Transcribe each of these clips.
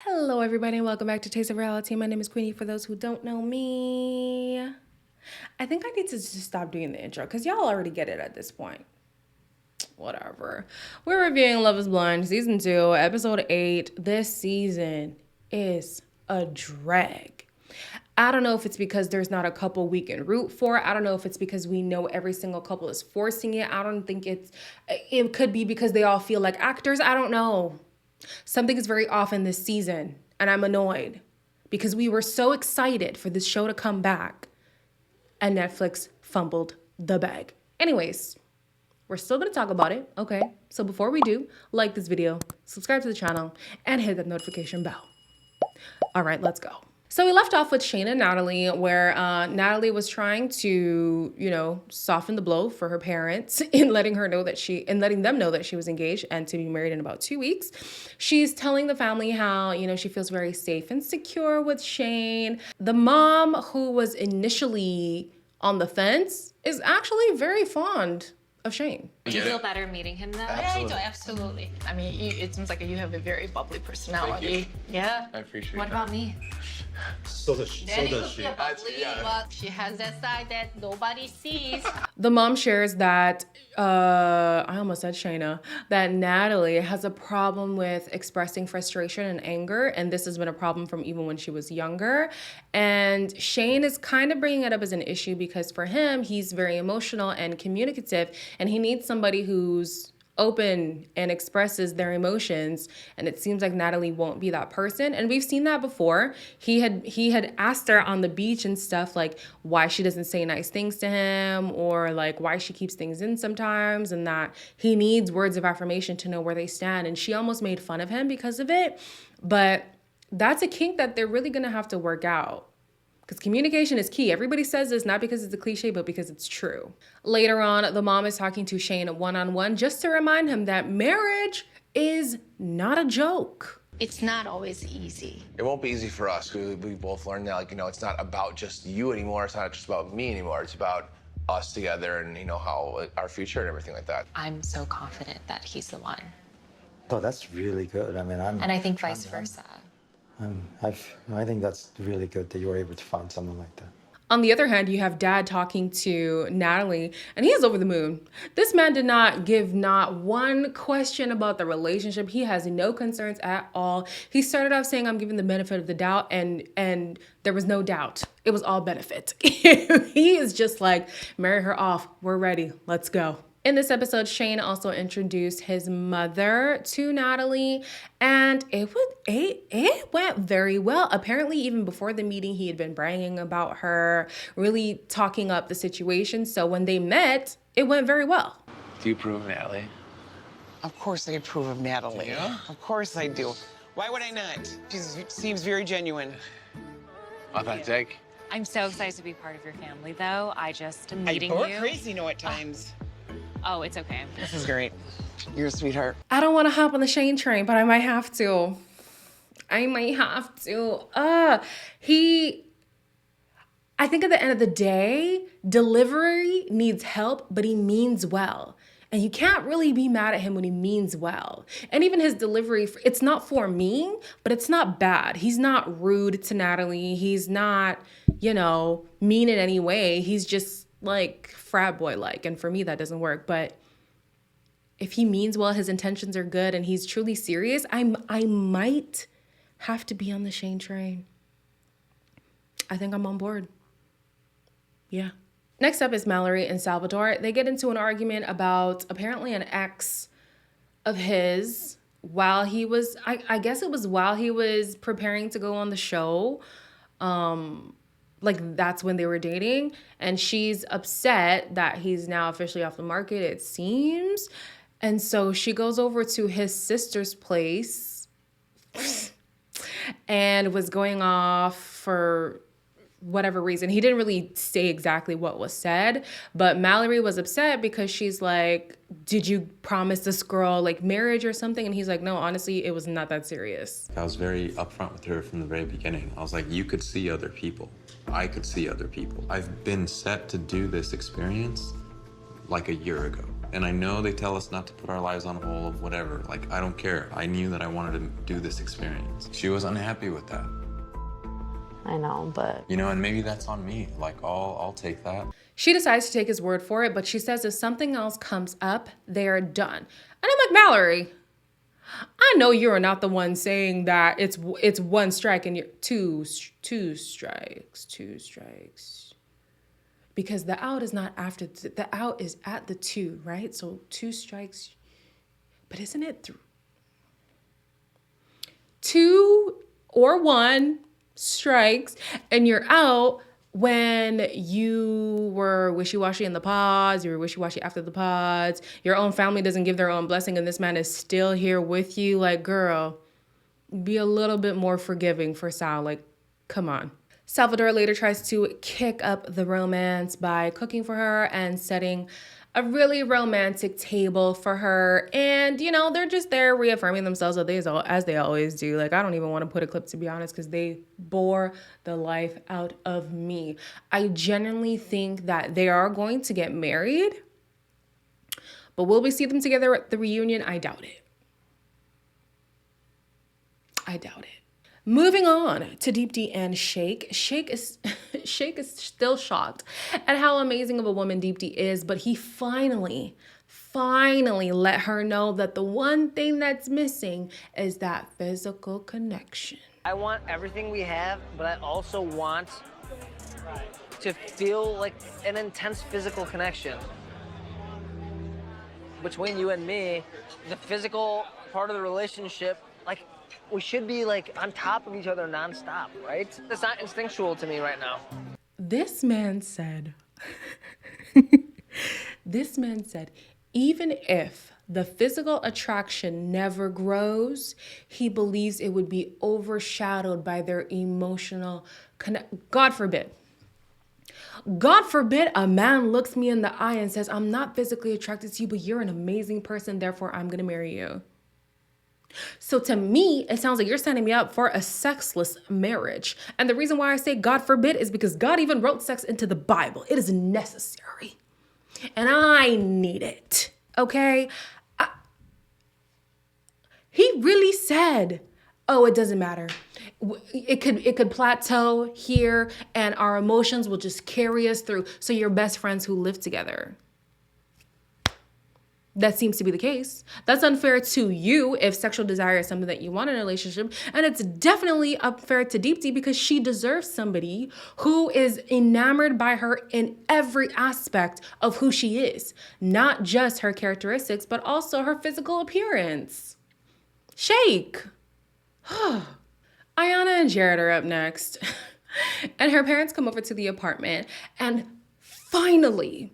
Hello everybody and welcome back to Taste of Reality. My name is Queenie for those who don't know me. I think I need to just stop doing the intro because y'all already get it at this point. Whatever. We're reviewing Love is Blind Season 2, Episode 8. This season is a drag. I don't know if it's because there's not a couple we can root for. I don't know if it's because we know every single couple is forcing it. I don't think it could be because they all feel like actors. I don't know. Something is very off in this season, and I'm annoyed because we were so excited for this show to come back, and Netflix fumbled the bag. Anyways, we're still going to talk about it, okay? So before we do, like this video, subscribe to the channel, and hit that notification bell. All right, let's go. So we left off with Shane and Natalie, where Natalie was trying to, soften the blow for her parents in letting them know that she was engaged and to be married in about 2 weeks. She's telling the family how, she feels very safe and secure with Shane. The mom, who was initially on the fence, is actually very fond of Shane. Do you feel better meeting him though? Absolutely. Yeah, I do, absolutely. I mean, it seems like you have a very bubbly personality. Yeah. I appreciate What about me? So does she. But she has that side that nobody sees. The mom shares that, I almost said Shayna, that Natalie has a problem with expressing frustration and anger, and this has been a problem from even when she was younger. And Shane is kind of bringing it up as an issue because for him, he's very emotional and communicative, and he needs somebody who's open and expresses their emotions, and it seems like Natalie won't be that person. And we've seen that before. He had asked her on the beach and stuff, like why she doesn't say nice things to him, or like why she keeps things in sometimes, and that he needs words of affirmation to know where they stand. And she almost made fun of him because of it, but that's a kink that they're really gonna have to work out. Because communication is key. Everybody says this not because it's a cliche, but because it's true. Later on, the mom is talking to Shane one-on-one just to remind him that marriage is not a joke. It's not always easy. It won't be easy for us. We both learned that, it's not about just you anymore. It's not just about me anymore. It's about us together and, how our future and everything like that. I'm so confident that he's the one. Oh, that's really good. I mean, And I think vice versa. I think that's really good that you were able to find someone like that. On the other hand, you have Dad talking to Natalie, and he is over the moon. This man did not give not one question about the relationship. He has no concerns at all. He started off saying, I'm giving the benefit of the doubt, and there was no doubt. It was all benefit. He is just like, marry her off. We're ready. Let's go. In this episode, Shane also introduced his mother to Natalie, and it went very well. Apparently, even before the meeting, he had been bragging about her, really talking up the situation. So when they met, it went very well. Do you approve of Natalie? Of course I approve of Natalie. Yeah? Of course I do. Why would I not? She seems very genuine. Authentic? I'm so excited to be part of your family though. I just am I meeting bore you. crazy, at times. Oh, it's okay. This is great. You're a sweetheart. I don't want to hop on the Shane train, but I might have to. I think at the end of the day, delivery needs help, but he means well. And you can't really be mad at him when he means well. And even his delivery, it's not for me, but it's not bad. He's not rude to Natalie. He's not, mean in any way. He's just like frat boy like. And for me, that doesn't work. But if he means well, his intentions are good, and he's truly serious, I might have to be on the Shane train. I think I'm on board. Yeah. Next up is Mallory and Salvador. They get into an argument about apparently an ex of his while he was, I guess it was while he was preparing to go on the show. Like that's when they were dating, and she's upset that he's now officially off the market, it seems. And so she goes over to his sister's place and was going off for whatever reason. He didn't really say exactly what was said, but Mallory was upset because she's like, did you promise this girl like marriage or something? And he's like, no, honestly, it was not that serious. I was very upfront with her from the very beginning. I was like, you could see other people. I could see other people. I've been set to do this experience like a year ago. And I know they tell us not to put our lives on hold, whatever. Like, I don't care. I knew that I wanted to do this experience. She was unhappy with that. I know, but... You know, and maybe that's on me. Like, I'll take that. She decides to take his word for it, but she says if something else comes up, they're done. And I'm like, Mallory, I know you're not the one saying that it's one strike and you're two strikes. Because the out is not after, the out is at the 2, right? So 2 strikes, but isn't it 2 or 1 strikes and you're out when you were wishy-washy in the pods, you were wishy-washy after the pods, your own family doesn't give their own blessing and this man is still here with you. Like, girl, be a little bit more forgiving for Sal. Like, come on. Salvador later tries to kick up the romance by cooking for her and setting a really romantic table for her. And, you know, they're just there reaffirming themselves as they always do. Like, I don't even want to put a clip, to be honest, because they bore the life out of me. I genuinely think that they are going to get married. But will we see them together at the reunion? I doubt it. I doubt it. Moving on to Deepti and Shake. Shake is still shocked at how amazing of a woman Deepti is, but he finally let her know that the one thing that's missing is that physical connection. I want everything we have, but I also want to feel like an intense physical connection between you and me. The physical part of the relationship, like, we should be like on top of each other nonstop, right? It's not instinctual to me right now. This man said, even if the physical attraction never grows, he believes it would be overshadowed by their emotional connect. God forbid a man looks me in the eye and says, I'm not physically attracted to you, but you're an amazing person, therefore I'm gonna marry you. So to me, it sounds like you're signing me up for a sexless marriage. And the reason why I say God forbid is because God even wrote sex into the Bible. It is necessary. And I need it. Okay? He really said, oh, it doesn't matter. It could plateau here and our emotions will just carry us through. So you're best friends who live together. That seems to be the case. That's unfair to you if sexual desire is something that you want in a relationship. And it's definitely unfair to Deepti because she deserves somebody who is enamored by her in every aspect of who she is. Not just her characteristics, but also her physical appearance. Shake. Ayanna and Jarrette are up next. And her parents come over to the apartment and finally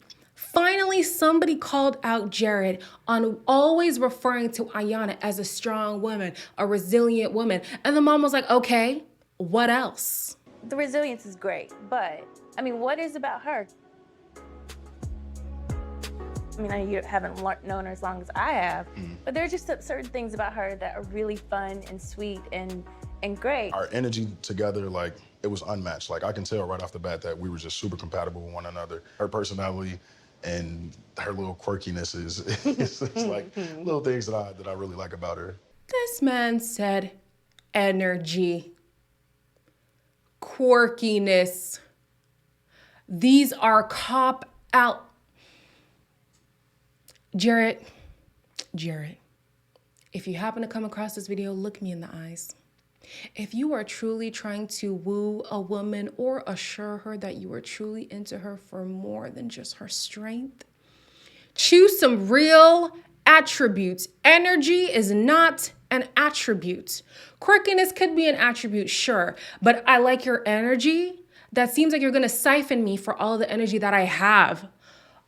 somebody called out Jarrette on always referring to Ayanna as a strong woman, a resilient woman. And the mom was like, okay, what else? The resilience is great, but, I mean, what is about her? I mean, I know you haven't known her as long as I have, but there are just certain things about her that are really fun and sweet and great. Our energy together, like, it was unmatched. Like, I can tell right off the bat that we were just super compatible with one another. Her personality and her little quirkiness is like little things that I really like about her. This man said energy, quirkiness. These are cop out. Jarrette, if you happen to come across this video, look me in the eyes. If you are truly trying to woo a woman or assure her that you are truly into her for more than just her strength, choose some real attributes. Energy is not an attribute. Quirkiness could be an attribute, sure, but I like your energy. That seems like you're gonna siphon me for all the energy that I have.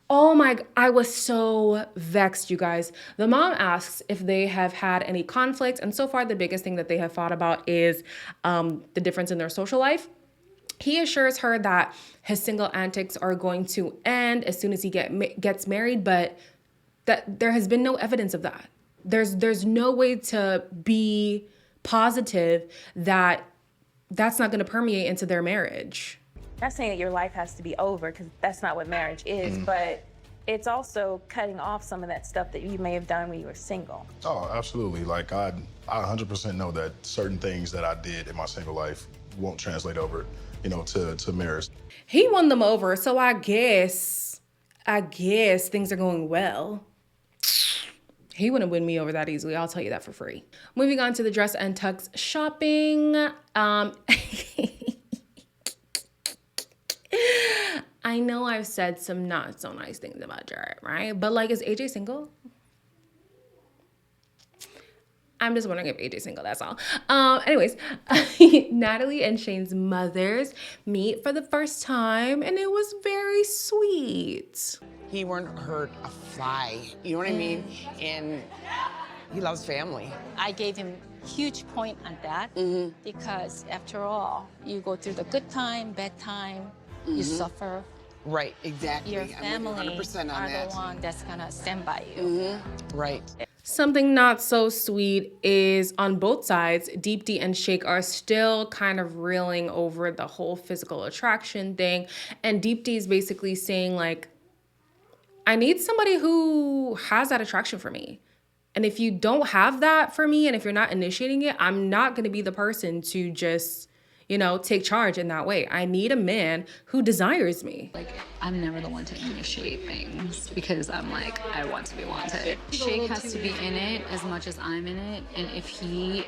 Oh my, I was so vexed, you guys. The mom asks if they have had any conflict, and so far the biggest thing that they have thought about is the difference in their social life. He assures her that his single antics are going to end as soon as he gets married, but that there has been no evidence of that. There's no way to be positive that that's not going to permeate into their marriage. Not saying that your life has to be over, because that's not what marriage is, but it's also cutting off some of that stuff that you may have done when you were single. Oh, absolutely. Like I 100% know that certain things that I did in my single life won't translate over, to marriage. He won them over, so I guess things are going well. He wouldn't win me over that easily. I'll tell you that for free. Moving on to the dress and tux shopping. I know I've said some not so nice things about Jarrette, right? But like, is AJ single? I'm just wondering if AJ's single, that's all. Anyways, Natalie and Shane's mothers meet for the first time, and it was very sweet. He wouldn't hurt a fly, you know what I mean? And he loves family. I gave him huge point on that because after all, you go through the good time, bad time, you suffer. Right, exactly. Your I'm with you family 100% on are that. the one that's gonna stand by you. Right. Something not so sweet is on both sides, Deepti and Shake are still kind of reeling over the whole physical attraction thing. And Deepti is basically saying like, I need somebody who has that attraction for me. And if you don't have that for me, and if you're not initiating it, I'm not going to be the person to just, take charge in that way. I need a man who desires me. Like, I'm never the one to initiate things because I'm like, I want to be wanted. Shake has to be in it as much as I'm in it. And if he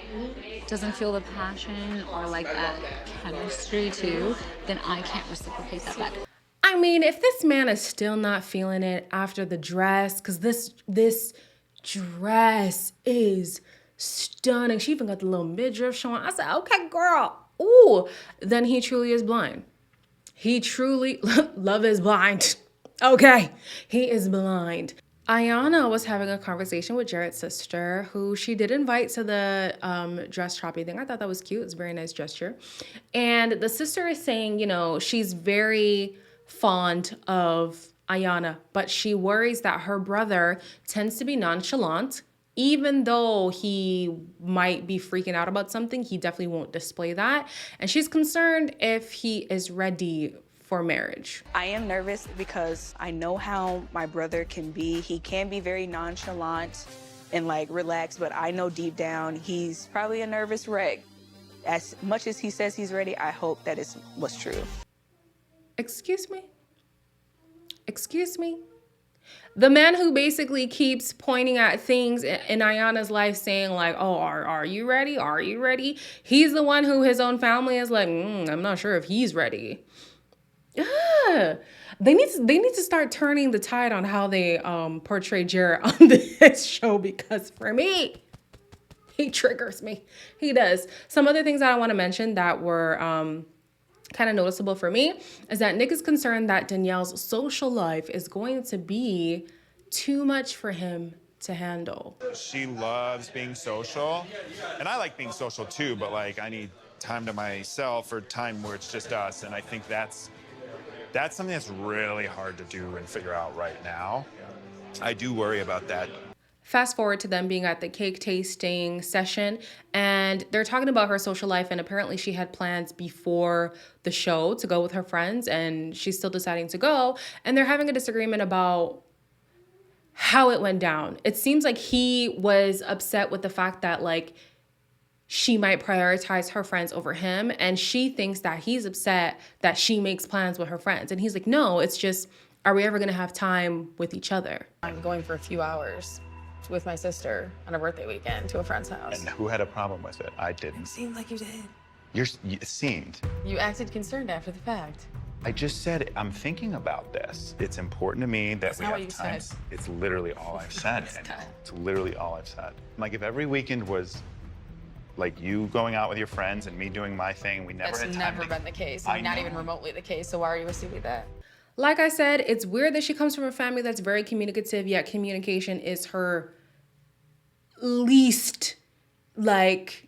doesn't feel the passion or like that chemistry too, then I can't reciprocate that back. I mean, if this man is still not feeling it after the dress, because this dress is stunning. She even got the little midriff showing. I said, okay, girl. Ooh, then he truly is blind. He truly, love is blind. Okay, he is blind. Ayanna was having a conversation with Jarrette's sister, who she did invite to the dress shopping thing. I thought that was cute. It's a very nice gesture. And the sister is saying, she's very fond of Ayanna, but she worries that her brother tends to be nonchalant. Even though he might be freaking out about something, he definitely won't display that. And she's concerned if he is ready for marriage. I am nervous because I know how my brother can be. He can be very nonchalant and like relaxed, but I know deep down he's probably a nervous wreck. As much as he says he's ready, I hope that is what's true. Excuse me? Excuse me? The man who basically keeps pointing at things in Ayanna's life saying like, oh, are you ready? Are you ready? He's the one who his own family is like, I'm not sure if he's ready. They need to start turning the tide on how they portray Jarrette on this show, because for me, he triggers me. He does. Some other things that I want to mention that were kind of noticeable for me is that Nick is concerned that Danielle's social life is going to be too much for him to handle. She loves being social, and I like being social too, but like I need time to myself or time where it's just us, and I think that's something that's really hard to do and figure out right now. I do worry about that. Fast forward to them being at the cake tasting session, and they're talking about her social life, and apparently she had plans before the show to go with her friends, and she's still deciding to go, and they're having a disagreement about how it went down. It seems like he was upset with the fact that like she might prioritize her friends over him, and she thinks that he's upset that she makes plans with her friends, and he's like, no, it's just, are we ever gonna have time with each other? I'm going for a few hours with my sister on a birthday weekend to a friend's house. And who had a problem with it? I didn't. It seemed like you did. It seemed. You acted concerned after the fact. I just said I'm thinking about this. It's important to me that we have time. It's literally all I've said. It's literally all I've said. Like if every weekend was like you going out with your friends and me doing my thing, we never had time. That's never been the case. Not even remotely the case. So why are you assuming that? Like I said, it's weird that she comes from a family that's very communicative, yet communication is her least, it's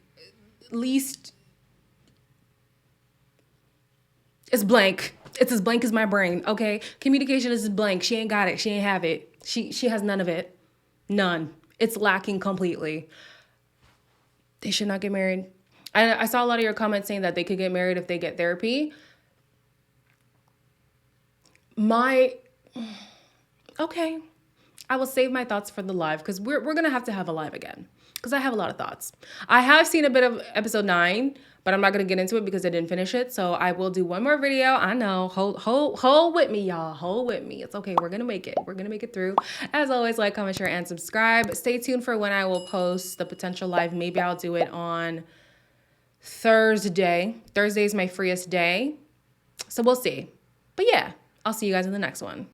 blank. It's as blank as my brain, okay? Communication is blank. She ain't got it. She ain't have it. She has none of it. None. It's lacking completely. They should not get married. I saw a lot of your comments saying that they could get married if they get therapy. My Okay. I will save my thoughts for the live because we're going to have a live again because I have a lot of thoughts. I have seen a bit of episode 9, but I'm not going to get into it because I didn't finish it. So I will do one more video. I know. Hold with me, y'all. Hold with me. It's okay. We're going to make it. We're going to make it through. As always, like, comment, share, and subscribe. Stay tuned for when I will post the potential live. Maybe I'll do it on Thursday. Thursday is my freest day. So we'll see. But yeah, I'll see you guys in the next one.